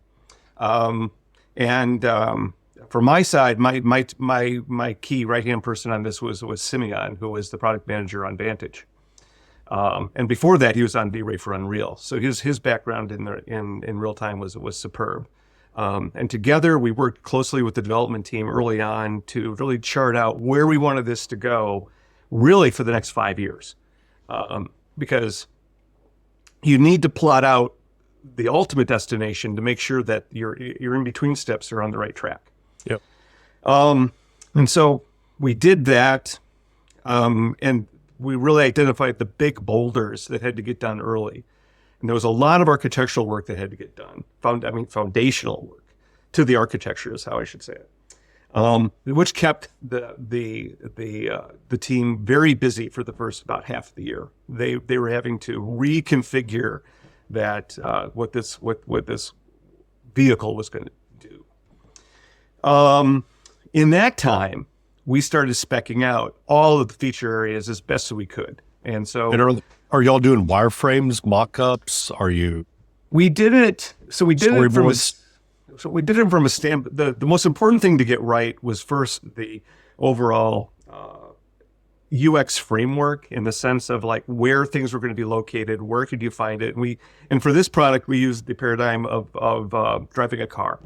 From my side, my key right-hand person on this was Simeon, who was the product manager on Vantage. And before that, he was on V-Ray for Unreal. So his background in real time was superb. And together, we worked closely with the development team early on to really chart out where we wanted this to go, really for the next 5 years, because you need to plot out the ultimate destination to make sure that your in-between steps are on the right track. Yep. And so we did that, and we really identified the big boulders that had to get done early. And there was a lot of architectural work that had to get done. Foundational work to the architecture is how I should say it, which kept the team very busy for the first about half of the year. They were having to reconfigure that what this vehicle was going to do. In that time, we started speccing out all of the feature areas as best as we could. And so, are y'all doing wireframes, mock-ups? Are you? We did it. So we did it from storyboards? we did it from a standpoint. The most important thing to get right was first the overall UX framework, in the sense of like where things were going to be located, where could you find it. And for this product, we used the paradigm of driving a car.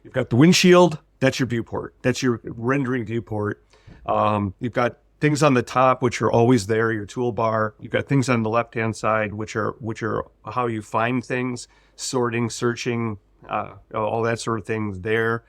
You've got the windshield. That's your viewport. That's your rendering viewport. You've got things on the top, which are always there, your toolbar. You've got things on the left-hand side, which are how you find things, sorting, searching, all that sort of things there.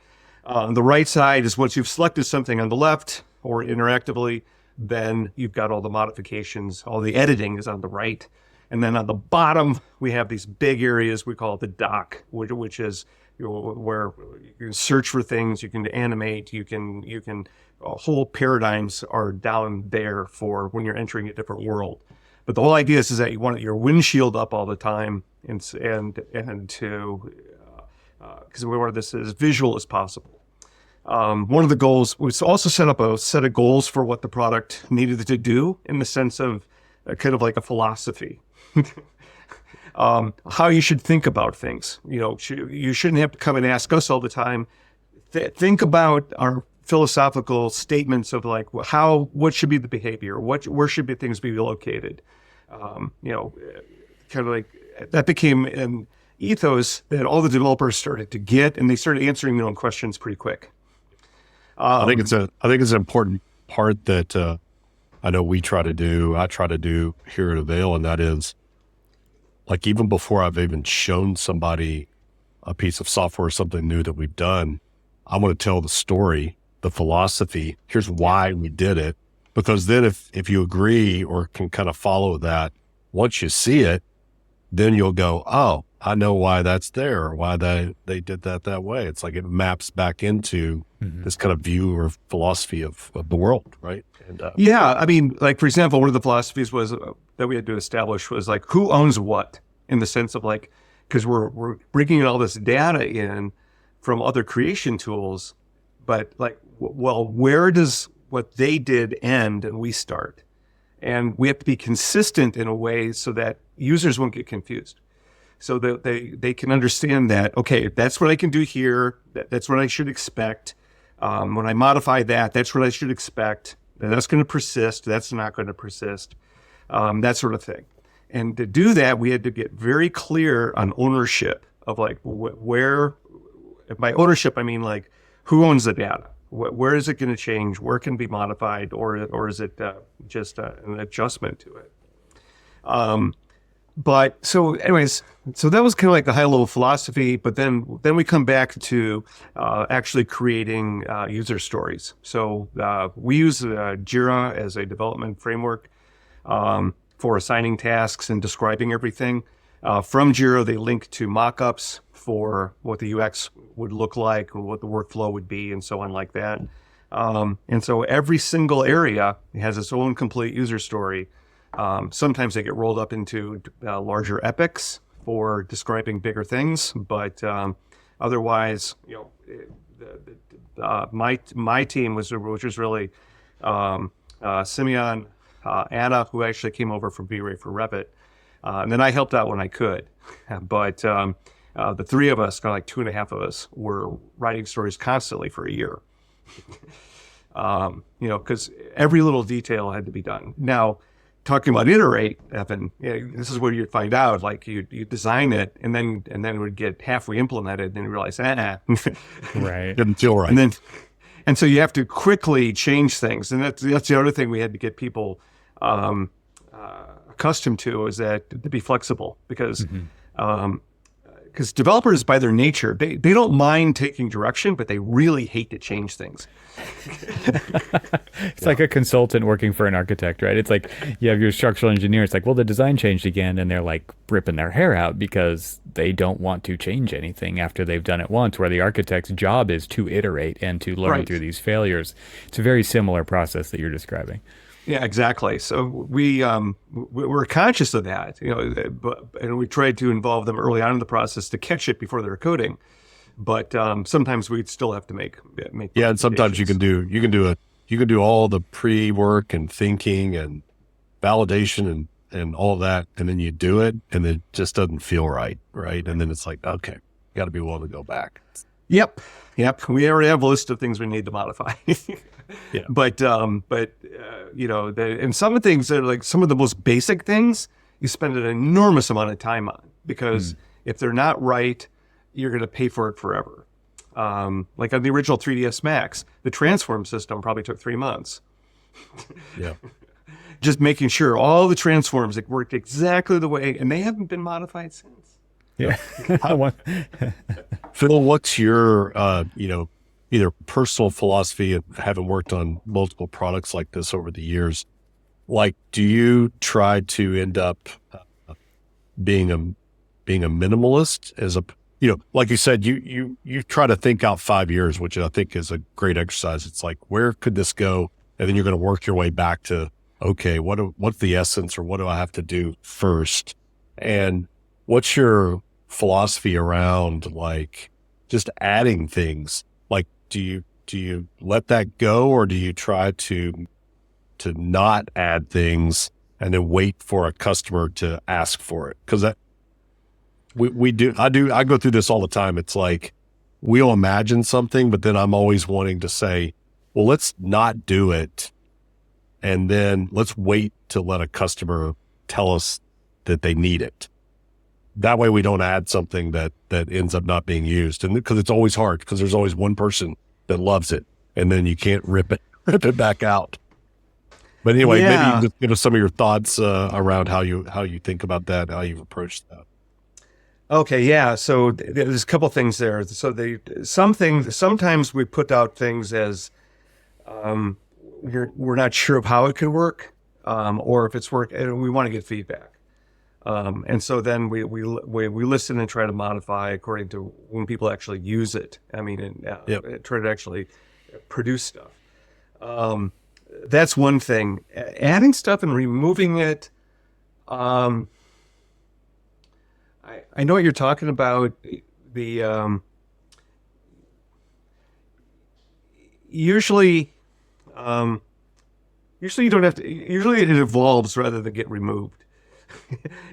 The right side is once you've selected something on the left or interactively, then you've got all the modifications, all the editing is on the right. And then on the bottom, we have these big areas, we call it the dock, which is where you can search for things, you can animate, you can whole paradigms are down there for when you're entering a different world. But the whole idea is that you want your windshield up all the time, and to because we want this as visual as possible. One of the goals was also set up a set of goals for what the product needed to do, in the sense of kind of like a philosophy. How you should think about things. You shouldn't have to come and ask us all the time. Think about our philosophical statements of like what should be the behavior, where should things be located. Kind of like that became an ethos that all the developers started to get, and they started answering their own questions pretty quick. I think it's an important part that I know I try to do here at AVAIL, and that is, like, even before I've even shown somebody a piece of software or something new that we've done, I want to tell the story, the philosophy. Here's why we did it. Because then if you agree or can kind of follow that, once you see it, then you'll go, oh, I know why that's there, or why they did that way. It's like it maps back into this kind of view or philosophy of the world, right? And yeah, I mean, like, for example, one of the philosophies was that we had to establish was like, who owns what, in the sense of like, because we're bringing all this data in from other creation tools, but like, well, where does what they did end and we start? And we have to be consistent in a way so that users won't get confused. so that they can understand that, okay, that's what I can do here. That's what I should expect. When I modify that, that's what I should expect. That's going to persist. That's not going to persist. That sort of thing. And to do that, we had to get very clear on ownership of like where, by ownership, I mean like who owns the data? Where is it going to change? Where can it be modified? Or is it just an adjustment to it? But so anyways, so that was kind of like the high level philosophy, but then we come back to actually creating user stories. So we use Jira as a development framework for assigning tasks and describing everything. From Jira, they link to mockups for what the UX would look like, what the workflow would be, and so on like that. And so every single area has its own complete user story. Sometimes they get rolled up into larger epics for describing bigger things, but otherwise, my team which was really Simeon, Anna, who actually came over from V-Ray for Revit, and then I helped out when I could. But the three of us, kind of like 2.5 of us, were writing stories constantly for a year. Because every little detail had to be done. Now, talking about iterate, Evan, this is where you'd find out, like you design it and then it would get halfway implemented and then you realize, right. Didn't feel right. And so you have to quickly change things. And that's the other thing we had to get people accustomed to, is that to be flexible, because developers by their nature, they don't mind taking direction, but they really hate to change things. It's like a consultant working for an architect, right? It's like you have your structural engineer. It's like, well, the design changed again, and they're like ripping their hair out because they don't want to change anything after they've done it once, where the architect's job is to iterate and to learn through these failures. It's a very similar process that you're describing. Yeah, exactly. So we're conscious of that, and we tried to involve them early on in the process to catch it before they're coding. But sometimes we'd still have to make. Yeah, and sometimes you can do all the pre-work and thinking and validation and all that, and then you do it, and it just doesn't feel right, and then it's like, okay, you got to be willing to go back. Yep. We already have a list of things we need to modify. Yeah. But and some of the things that are like some of the most basic things, you spend an enormous amount of time on, because if they're not right, you're going to pay for it forever. Like on the original 3ds Max, the transform system probably took 3 months. Yeah. Just making sure all the transforms, it worked exactly the way, and they haven't been modified since. Yeah. Phil, what's your, either personal philosophy of having worked on multiple products like this over the years? Like, do you try to end up being a minimalist as a, like you said, you try to think out 5 years, which I think is a great exercise. It's like, where could this go? And then you're going to work your way back to, okay, what's the essence, or what do I have to do first? And what's your philosophy around like just adding things? Like, do you let that go, or do you try to not add things and then wait for a customer to ask for it? Because I go through this all the time. It's like, we'll imagine something, but then I'm always wanting to say, well, let's not do it, and then let's wait to let a customer tell us that they need it. That way we don't add something that ends up not being used. And because it's always hard, because there's always one person that loves it, and then you can't rip it back out. But anyway, maybe you can just give us some of your thoughts around how you think about that, how you've approached that. Okay, yeah. So there's a couple things there. So sometimes we put out things as we're not sure of how it could work, or if it's work, and we want to get feedback. And so then we listen and try to modify according to when people actually use it. I mean, and try to actually produce stuff. That's one thing. Adding stuff and removing it. I know what you're talking about. Usually you don't have to. Usually it evolves rather than get removed.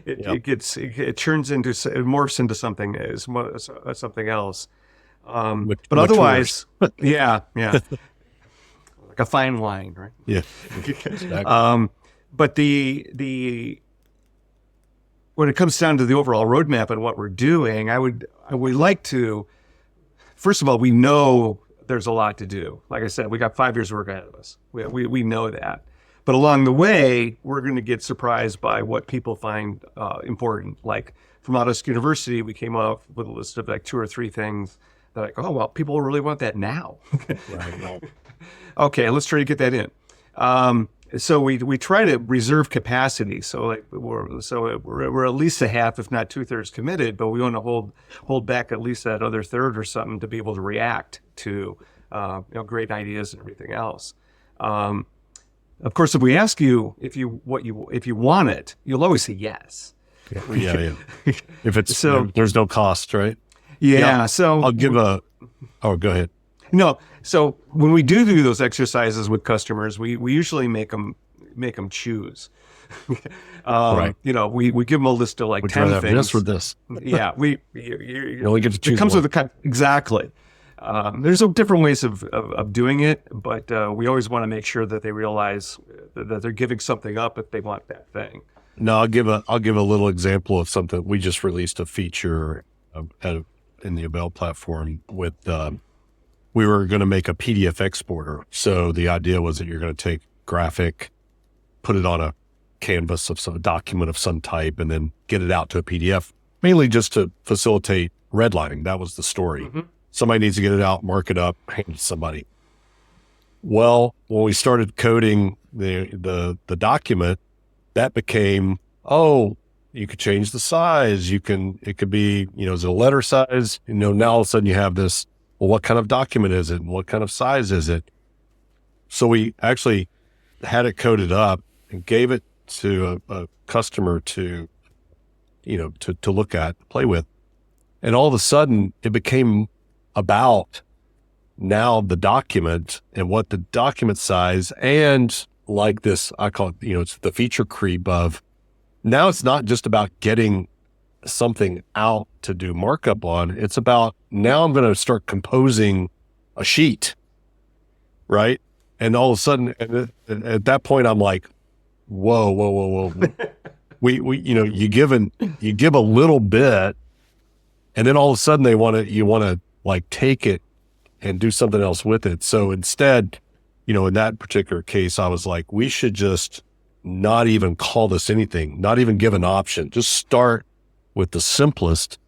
it turns into, it morphs into something something else. But much otherwise, yeah, like a fine line, right? Yeah. Exactly. But the when it comes down to the overall roadmap and what we're doing, I would like to, first of all, we know there's a lot to do. Like I said, we got 5 years of work ahead of us. We know that. But along the way, we're going to get surprised by what people find important. Like from Autodesk University, we came up with a list of like 2 or 3 things that like, oh, well, people really want that now. Right. Okay, let's try to get that in. So we try to reserve capacity. So like we're at least a half, if not 2/3 committed, but we want to hold back at least that other third or something to be able to react to great ideas and everything else. Of course, if we ask you if you want it, you'll always say yes. Yeah. If it's there's no cost, right? Yeah. So I'll give go ahead. No. So when we do those exercises with customers, we usually make them choose. Right. We give them a list of like Would 10 you rather things. have this or this? Yeah. You only get to choose. It comes one. with exactly. There's different ways of doing it, but we always want to make sure that they realize that they're giving something up if they want that thing. No, I'll give a little example of something. We just released a feature in the AVAIL platform with. We were going to make a PDF exporter. So the idea was that you're going to take graphic, put it on a canvas of some document of some type, and then get it out to a PDF, mainly just to facilitate redlining. That was the story. Mm-hmm. Somebody needs to get it out, mark it up, hand it to somebody. Well, when we started coding the document, that became, you could change the size. It could be, is it a letter size? Now all of a sudden you have this, well, what kind of document is it? And what kind of size is it? So we actually had it coded up and gave it to a customer to look at, play with. And all of a sudden it became about now the document and what the document size, and like this, I call it, it's the feature creep of now it's not just about getting something out to do markup on. It's about now I'm going to start composing a sheet, right? And all of a sudden, at that point, I'm like, whoa. You give a little bit, and then all of a sudden you want to like take it and do something else with it. So instead, in that particular case, I was like, we should just not even call this anything, not even give an option, just start with the simplest.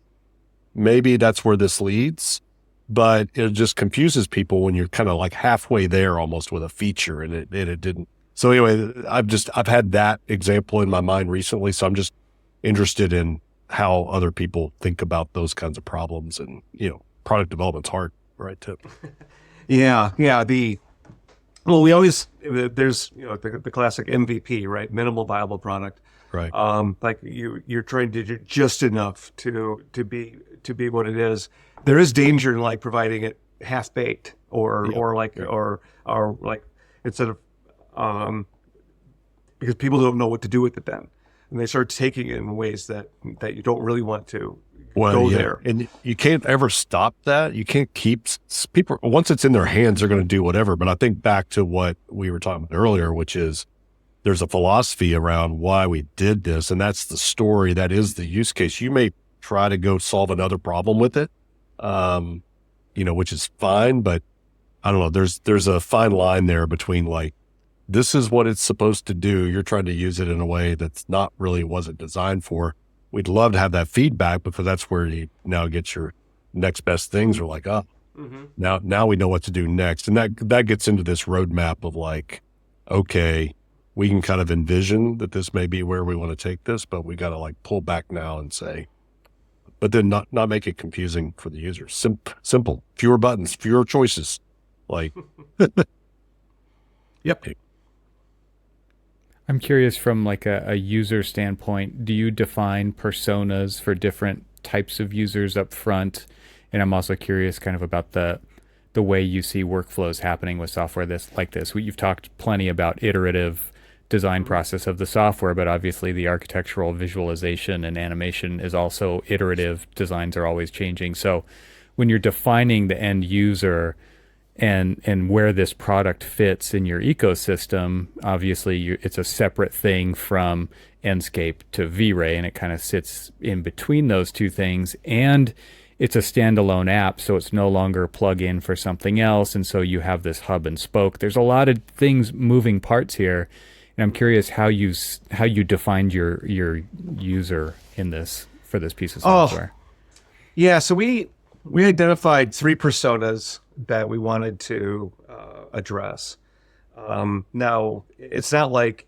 Maybe that's where this leads, but it just confuses people when you're kind of like halfway there almost with a feature and it didn't. So anyway, I've had that example in my mind recently. So I'm just interested in how other people think about those kinds of problems, and, product development's hard, right? Tip. Yeah. We always, there's, the classic MVP, right? Minimal viable product. Right. Like you're trying to do just enough to be what it is. There is danger in like providing it half baked or instead of, because people don't know what to do with it then. And they start taking it in ways that you don't really want to go there. And you can't ever stop that. You can't keep people, once it's in their hands, they're going to do whatever. But I think back to what we were talking about earlier, which is, there's a philosophy around why we did this, and that's the story. That is the use case. You may try to go solve another problem with it, which is fine, but I don't know. There's a fine line there between like, this is what it's supposed to do. You're trying to use it in a way that's not really wasn't designed for. We'd love to have that feedback because that's where you now get your next best things. Are like, now we know what to do next, and that gets into this roadmap of like, okay, we can kind of envision that this may be where we want to take this, but we got to like pull back now and say, but then not make it confusing for the user. Simple, fewer buttons, fewer choices. Like, yep. I'm curious from like a user standpoint, do you define personas for different types of users up front? And I'm also curious kind of about the way you see workflows happening with software like this. You've talked plenty about iterative design process of the software, but obviously the architectural visualization and animation is also iterative. Designs are always changing. So when you're defining the end user and where this product fits in your ecosystem, obviously it's a separate thing from Enscape to V-Ray, and it kind of sits in between those two things. And it's a standalone app, so it's no longer plug in for something else. And so you have this hub and spoke. There's a lot of things, moving parts here. And I'm curious how you defined your user in this, for this piece of software. Yeah, so we identified 3 personas that we wanted to address. Now, it's not like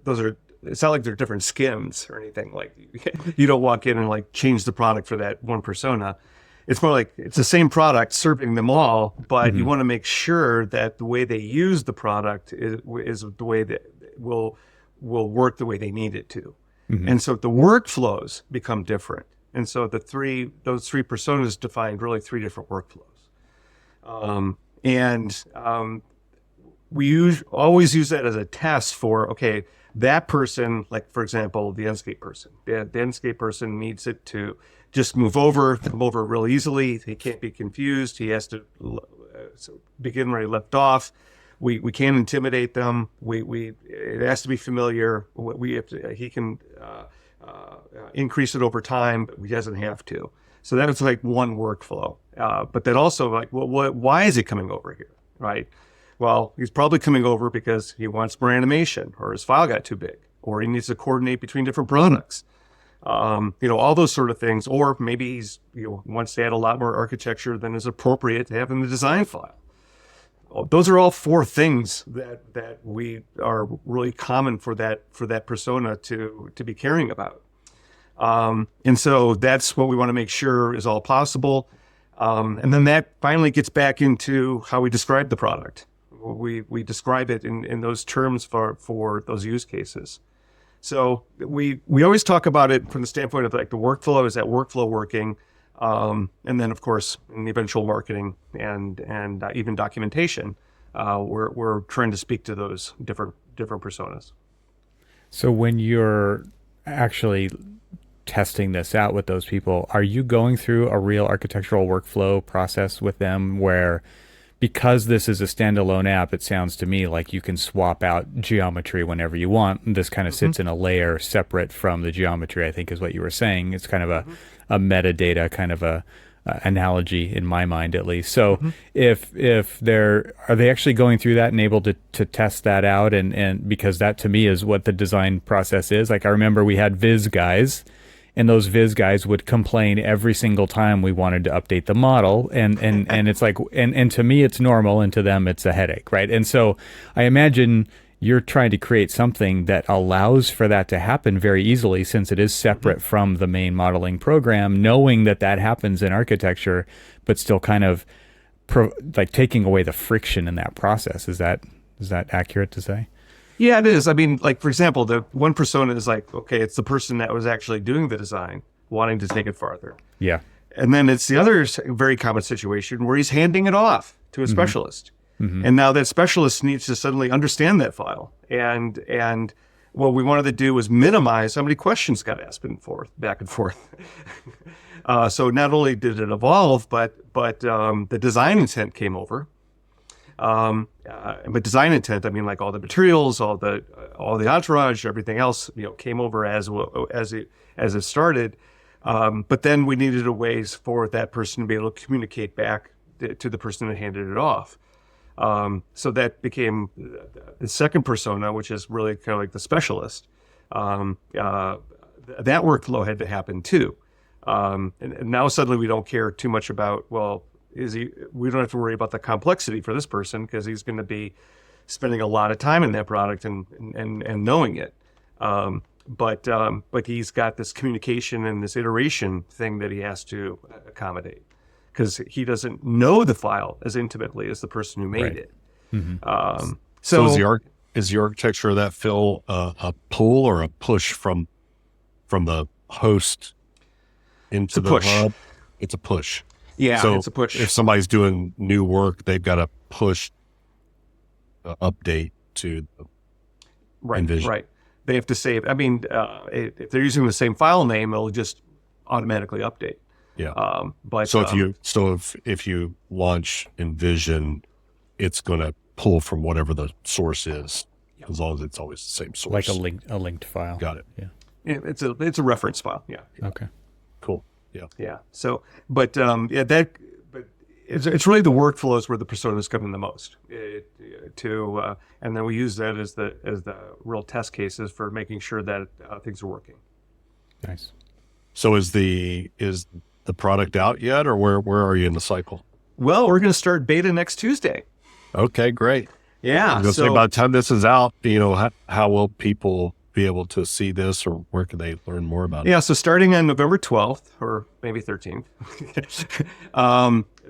they're different skins or anything. Like, you don't walk in and like change the product for that one persona. It's more like it's the same product serving them all, but you want to make sure that the way they use the product is the way that will work the way they need it to. And so the workflows become different. And so those 3 personas defined really 3 different workflows. We always use that as a test for, okay, that person, like for example, the Enscape person. The Enscape person needs it to just come over real easily. He can't be confused. He has to begin where he left off. We can't intimidate them. It has to be familiar. He can increase it over time, but he doesn't have to. So that was like one workflow. But then also like, why is he coming over here, right? Well, he's probably coming over because he wants more animation, or his file got too big, or he needs to coordinate between different products. All those sort of things. Or maybe he wants to add a lot more architecture than is appropriate to have in the design file. Those are all 4 things that we are really common for that persona to be caring about. And so that's what we want to make sure is all possible. And then that finally gets back into how we describe the product. We describe it in those terms for those use cases. So we always talk about it from the standpoint of like the workflow. Is that workflow working? And then of course in the eventual marketing and even documentation, we're trying to speak to those different personas. So when you're actually testing this out with those people, are you going through a real architectural workflow process with them where, because this is a standalone app, it sounds to me like you can swap out geometry whenever you want. This kind of sits in a layer separate from the geometry, I think is what you were saying. It's kind of a metadata kind of a analogy in my mind, at least. So if are they actually going through that and able to test that out? And because that to me is what the design process is. Like I remember we had Viz guys, and those Viz guys would complain every single time we wanted to update the model. And it's like, and to me it's normal, and to them it's a headache, right? And so I imagine you're trying to create something that allows for that to happen very easily, since it is separate from the main modeling program, knowing that happens in architecture, but still kind of like taking away the friction in that process. Is that accurate to say? Yeah, it is. I mean, like, for example, the one persona is like, okay, it's the person that was actually doing the design, wanting to take it farther. Yeah. And then it's the other very common situation where he's handing it off to a specialist. And now that specialist needs to suddenly understand that file. And what we wanted to do was minimize how many questions got asked back and forth. So not only did it evolve, but the design intent came over. But design intent, I mean, like all the materials, all the entourage, everything else, came over as it started. But then we needed a ways for that person to be able to communicate back to the person that handed it off. So that became the second persona, which is really kind of like the specialist. That workflow had to happen too. And now suddenly we don't care too much about, we don't have to worry about the complexity for this person, because he's going to be spending a lot of time in that product and knowing it. But he's got this communication and this iteration thing that he has to accommodate, because he doesn't know the file as intimately as the person who made it. So is the architecture of that, Phil, a pull or a push from the host into the hub? It's a push. Yeah, so it's a push. If somebody's doing new work, they've got to push the update to Right, Envision. right. They have to save. I mean, if they're using the same file name, it'll just automatically update. Yeah. But So if you launch Envision, it's going to pull from whatever the source is, as long as it's always the same source. Like a linked file. Got it. Yeah. it's a reference file. Yeah. Okay. Cool. Yeah. Yeah. So, but it's really the workflows where the personas come in the most. And then we use that as the real test cases for making sure that things are working. Nice. So is the product out yet, or where are you in the cycle? Well, we're going to start beta next Tuesday. Okay, great. Yeah. I was gonna say, by the time this is out, how will people be able to see this, or where can they learn more about it? Yeah. So starting on November 12th or maybe 13th,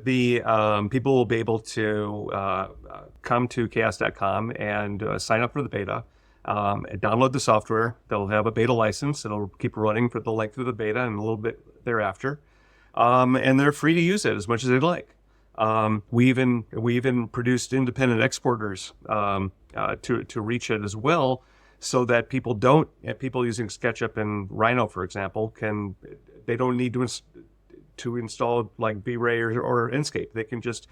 the people will be able to come to chaos.com and sign up for the beta, and download the software. They'll have a beta license. It'll keep running for the length of the beta and a little bit thereafter. And they're free to use it as much as they'd like. We even produced independent exporters to reach it as well, so that people using SketchUp and Rhino, for example, they don't need to install like V-Ray or Inkscape. They can just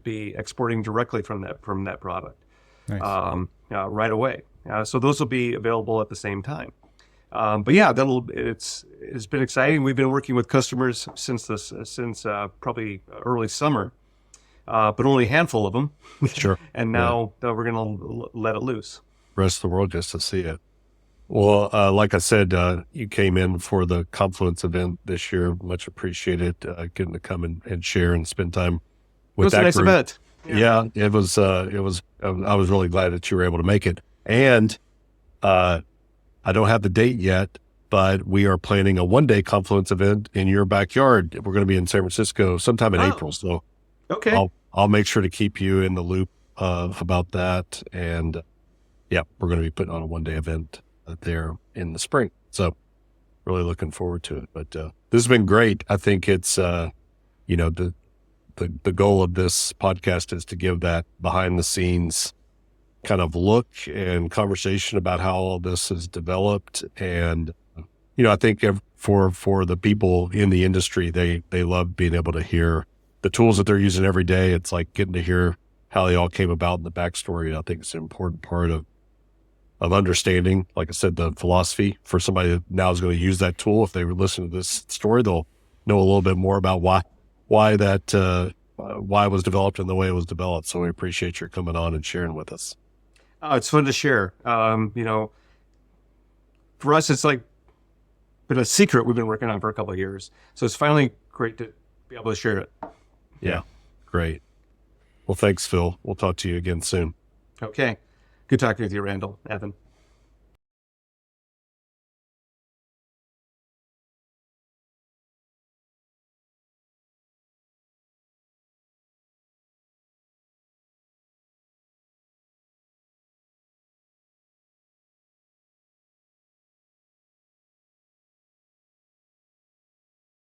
be exporting directly from that product. Nice. Right away. So those will be available at the same time. But yeah, it's been exciting. We've been working with customers since probably early summer, but only a handful of them. Sure. And now we're going to let it loose. Rest of the world gets to see it. Well, like I said, you came in for the Confluence event this year. Much appreciated getting to come and share and spend time with that It was a nice group. event. Yeah, it was. I was really glad that you were able to make it. And I don't have the date yet, but we are planning a one-day Confluence event in your backyard. We're going to be in San Francisco sometime in April. So Okay. I'll make sure to keep you in the loop about that. And yeah, we're going to be putting on a one-day event there in the spring. So really looking forward to it. But this has been great. I think it's, the goal of this podcast is to give that behind the scenes kind of look and conversation about how all this is developed. And, I think for the people in the industry, they love being able to hear the tools that they're using every day. It's like getting to hear how they all came about in the backstory. I think it's an important part of understanding, like I said, the philosophy for somebody that now is going to use that tool. If they listen to this story, they'll know a little bit more about why it was developed and the way it was developed. So we appreciate your coming on and sharing with us. It's fun to share. For us, it's like been a secret we've been working on for a couple of years. So it's finally great to be able to share it. Yeah. Great. Well, thanks, Phil. We'll talk to you again soon. Okay. Good talking with you, Randall, Evan.